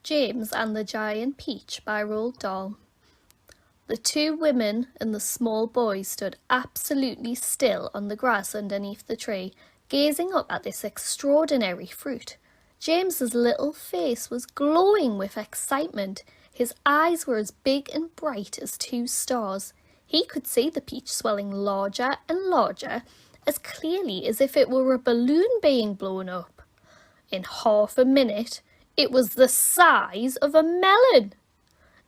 James and the Giant Peach by Roald Dahl. The two women and the small boy stood absolutely still on the grass underneath the tree, gazing up at this extraordinary fruit. James's little face was glowing with excitement. His eyes were as big and bright as two stars. He could see the peach swelling larger and larger, as clearly as if it were a balloon being blown up. In half a minute, it was the size of a melon.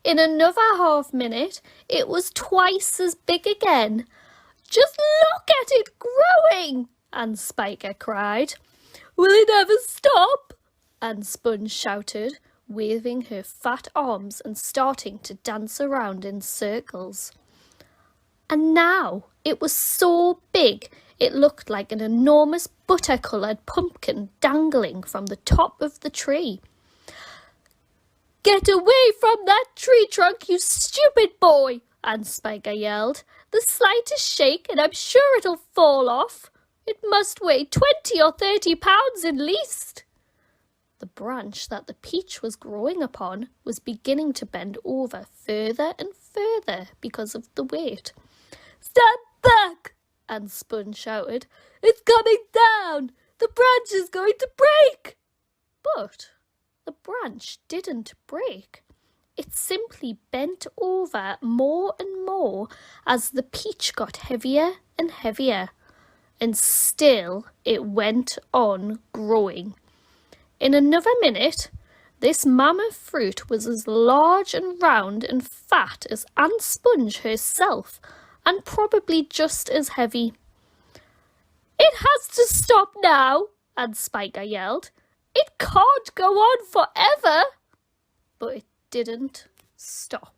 In another half minute, it was twice as big again. "Just look at it growing!" Aunt Spiker cried. "Will it ever stop?" Aunt Sponge shouted, waving her fat arms and starting to dance around in circles. And now it was so big it looked like an enormous butter-coloured pumpkin dangling from the top of the tree. "Get away from that tree trunk, you stupid boy!" Aunt Spiker yelled. "The slightest shake and I'm sure it'll fall off. It must weigh 20 or 30 pounds at least." The branch that the peach was growing upon was beginning to bend over further and further because of the weight. "Stand back!" Aunt Sponge shouted. "It's coming down! The branch is going to break!" But the branch didn't break. It simply bent over more and more as the peach got heavier and heavier. And still it went on growing. In another minute, this mammoth fruit was as large and round and fat as Aunt Sponge herself, and probably just as heavy. "It has to stop now!" Aunt Spiker yelled. "It can't go on forever!" But it didn't stop.